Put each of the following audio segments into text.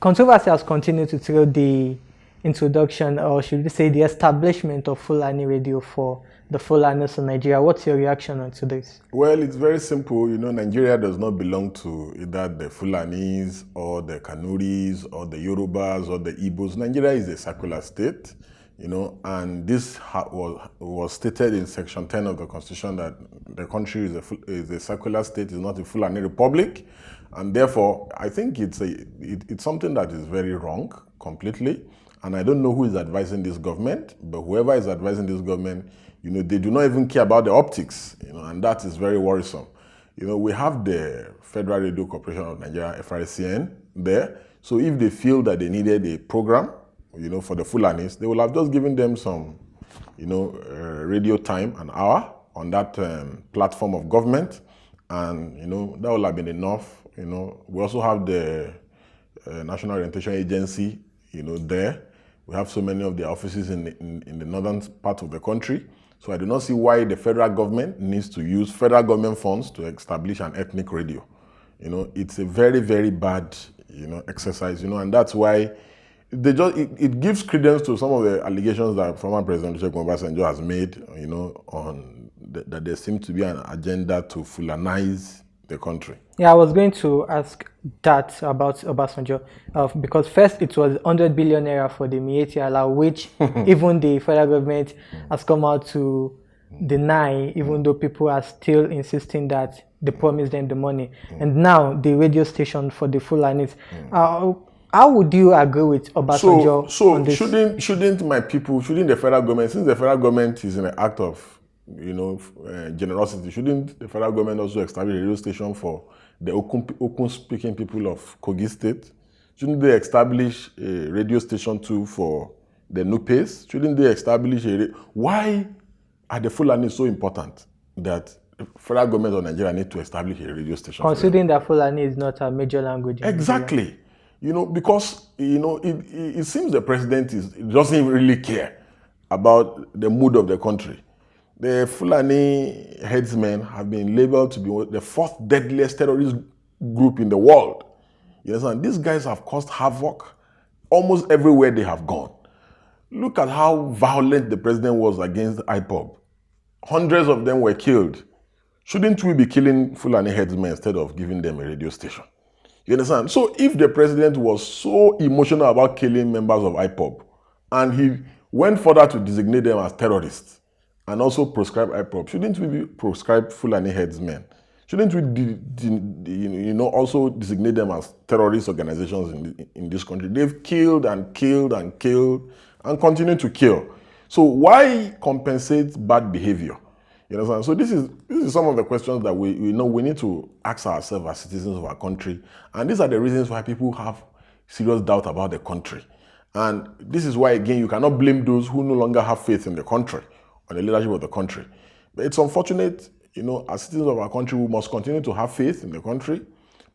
controversy has continued to through the introduction, or should we say the establishment of Fulani radio for the Fulanis in Nigeria. What's your reaction on to this? Well, it's very simple. Nigeria does not belong to either the Fulanis or the Kanuris or the Yorubas or the Igbos. Nigeria is a secular state, and this was stated in Section 10 of the Constitution that the country is a secular state, is not a Fulani republic, and therefore I think it's something that is very wrong completely. And I don't know who is advising this government, but whoever is advising this government, they do not even care about the optics, and that is very worrisome. We have the Federal Radio Corporation of Nigeria, FRCN, there. So if they feel that they needed a program, for the Fulanis, they will have just given them some, radio time, an hour on that platform of government, and, that will have been enough. We also have the National Orientation Agency, there. We have so many of their offices in the northern part of the country. So I do not see why the federal government needs to use federal government funds to establish an ethnic radio. It's a very, very bad, exercise, and that's why it gives credence to some of the allegations that former President Muhammadu Buhari has made, on that there seems to be an agenda to Fulanize the country. Yeah, I was going to ask that about Obasanjo, because first it was 100 billion naira for the Miyetti Allah, which even the federal government has come out to deny, even though people are still insisting that they promised them the money. And now the radio station for the Fulanis. How would you agree with Obasanjo on this? Shouldn't the federal government, since the federal government is in an act of generosity, shouldn't the federal government also establish a radio station for the Okun-speaking people of Kogi State? Shouldn't they establish a radio station too for the Nupes? Shouldn't they establish why are the Fulani so important that the federal government of Nigeria need to establish a radio station? Considering that Fulani is not a major language. Exactly. Because, it seems the president doesn't really care about the mood of the country. The Fulani headsmen have been labeled to be the fourth deadliest terrorist group in the world. You understand? These guys have caused havoc almost everywhere they have gone. Look at how violent the president was against IPOB. Hundreds of them were killed. Shouldn't we be killing Fulani headsmen instead of giving them a radio station? You understand? So if the president was so emotional about killing members of IPOB, and he went further to designate them as terrorists, and also prescribe IPOB, shouldn't we prescribe Fulani headsmen? Shouldn't we, also designate them as terrorist organizations in this country? They've killed and killed and killed and continue to kill. So why compensate bad behavior? You understand? So this is some of the questions that we need to ask ourselves as citizens of our country. And these are the reasons why people have serious doubt about the country. And this is why, again, you cannot blame those who no longer have faith in the country, on the leadership of the country. But it's unfortunate, as citizens of our country, we must continue to have faith in the country.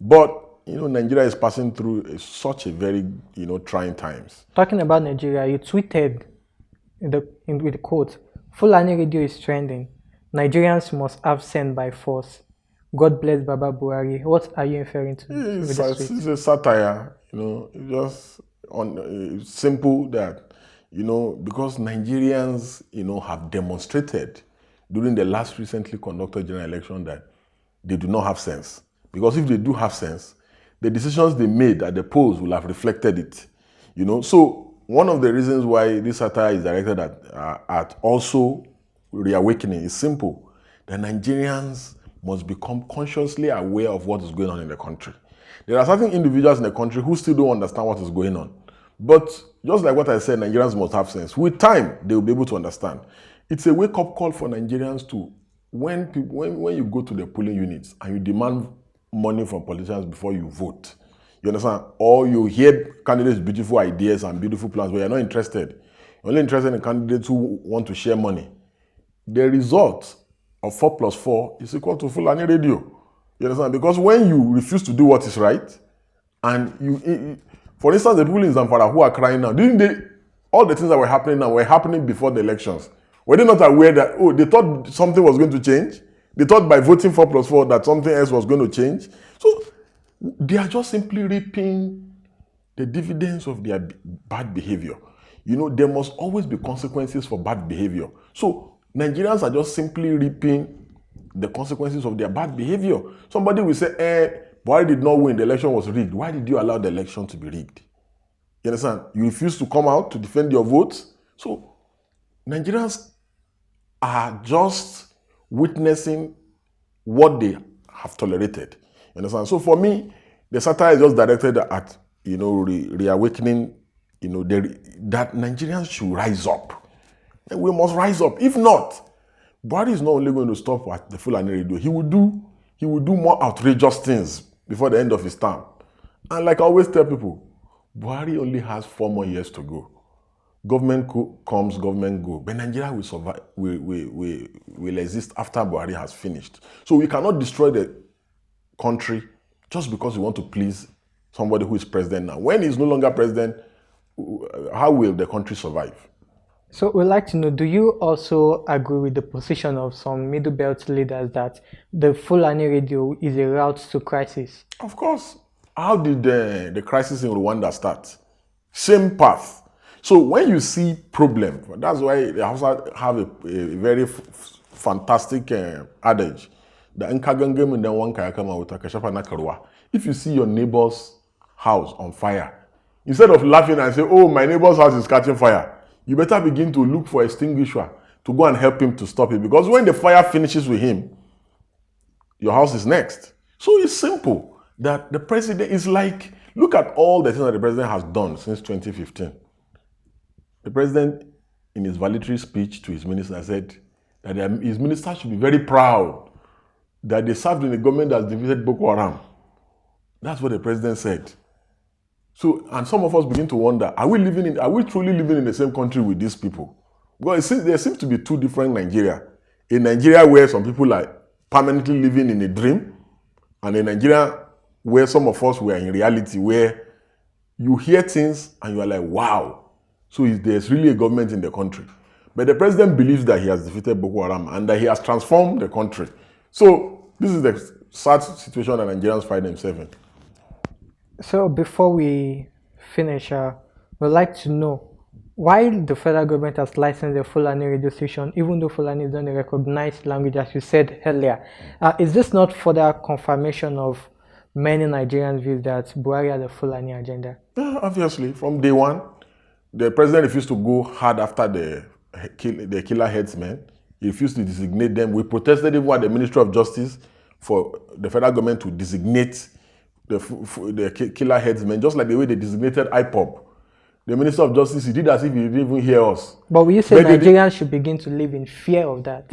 But, Nigeria is passing through such a very, trying times. Talking about Nigeria, you tweeted with the quote, "Fulani radio is trending. Nigerians must have sent by force. God bless Baba Buhari." What are you referring to? It's a satire, just simple that, because Nigerians, have demonstrated during the last recently conducted general election that they do not have sense. Because if they do have sense, the decisions they made at the polls will have reflected it. So one of the reasons why this satire is directed at also reawakening is simple. The Nigerians must become consciously aware of what is going on in the country. There are certain individuals in the country who still don't understand what is going on. But just like what I said, Nigerians must have sense. With time, they will be able to understand. It's a wake-up call for Nigerians to, when you go to the polling units and you demand money from politicians before you vote, you understand? Or you hear candidates' beautiful ideas and beautiful plans, but you're not interested. You're only interested in candidates who want to share money. The result of 4 plus 4 is equal to Fulani radio. You understand? Because when you refuse to do what is right, and for instance, the people in Zamfara who are crying now, all the things that were happening now were happening before the elections. Were they not aware that, they thought something was going to change? They thought by voting 4 plus 4 that something else was going to change? So they are just simply reaping, the dividends of their bad behavior. You know, there must always be consequences for bad behavior. So Nigerians are just simply reaping the consequences of their bad behavior. Somebody will say, Buhari did not win, the election was rigged. Why did you allow the election to be rigged? You understand? You refuse to come out to defend your votes. So Nigerians are just witnessing what they have tolerated. You understand? So for me, the satire is just directed at, you know, reawakening, you know, that Nigerians should rise up. And we must rise up. If not, Buhari is not only going to stop at the Fulani radio, he will do more outrageous things before the end of his term. And like I always tell people, Buhari only has 4 more years to go. Government comes, government go. But Nigeria will survive, will exist after Buhari has finished. So we cannot destroy the country just because we want to please somebody who is president now. When he's no longer president, how will the country survive? So we'd like to know, do you also agree with the position of some middle belt leaders that the Fulani radio is a route to crisis? Of course. How did the crisis in Rwanda start? Same path. So when you see problem, that's why they also have a very fantastic adage. If you see your neighbor's house on fire, instead of laughing and say, oh, my neighbor's house is catching fire, you better begin to look for extinguisher to go and help him to stop it. Because when the fire finishes with him, your house is next. So it's simple that the president is like, look at all the things that the president has done since 2015. The president, in his valedictory speech to his minister, said that his minister should be very proud that they served in a government that defeated Boko Haram. That's what the president said. So, and some of us begin to wonder, are we truly living in the same country with these people? Because there seems to be two different Nigeria. A Nigeria where some people are permanently living in a dream, and a Nigeria where some of us were in reality, where you hear things and you are like, wow. So there's really a government in the country. But the president believes that he has defeated Boko Haram and that he has transformed the country. So this is the sad situation that Nigerians find themselves in. So before we finish, we'd like to know why the federal government has licensed the Fulani radio station, even though Fulani is not a recognized language, as you said earlier. Is this not further confirmation of many Nigerians' views that Buhari has a Fulani agenda? Yeah, obviously, from day one, the president refused to go hard after the killer headsmen. He refused to designate them. We protested even at the Ministry of Justice for the federal government to designate the killer headsmen, just like the way they designated IPOB. The Minister of Justice, he did as if he didn't even hear us. But will you say Nigerians should begin to live in fear of that?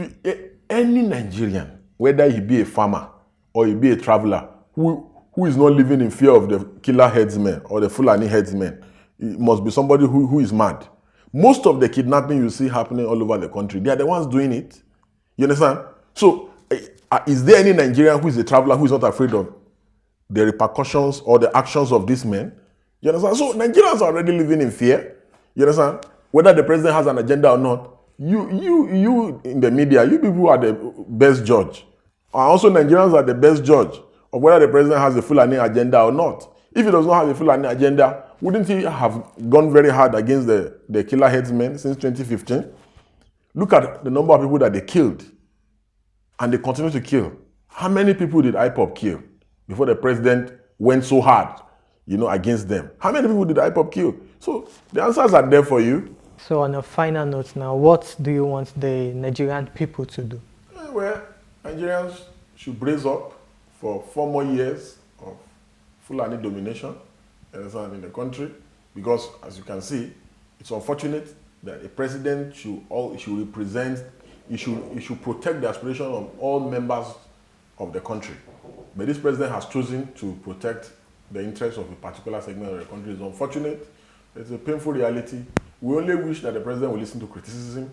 Any Nigerian, whether he be a farmer or he be a traveler, who is not living in fear of the killer headsmen or the Fulani headsmen, it must be somebody who is mad. Most of the kidnapping you see happening all over the country, they are the ones doing it. You understand? So, is there any Nigerian who is a traveler who is not afraid of the repercussions or the actions of these men? You understand? So Nigerians are already living in fear. You understand? Whether the president has an agenda or not, you in the media, you people are the best judge. And also Nigerians are the best judge of whether the president has a Fulani agenda or not. If he does not have a Fulani agenda, wouldn't he have gone very hard against the killer headsmen since 2015? Look at the number of people that they killed. And they continue to kill. How many people did IPOB kill before the president went so hard, against them? How many people did IPOB kill? So the answers are there for you. So on a final note now, what do you want the Nigerian people to do? Well, Nigerians should brace up for 4 more years of Fulani domination in the country, because as you can see, it's unfortunate that a president should protect the aspiration of all members of the country. But this president has chosen to protect the interests of a particular segment of the country. It's unfortunate. It's a painful reality. We only wish that the president will listen to criticism,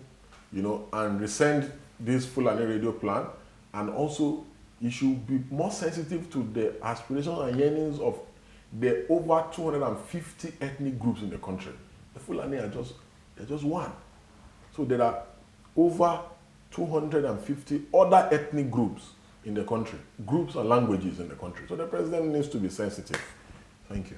and rescind this Fulani radio plan, and also he should be more sensitive to the aspirations and yearnings of the over 250 ethnic groups in the country. The Fulani are just one. So there are over 250 other ethnic groups in the country, groups and languages in the country. So the president needs to be sensitive. Thank you.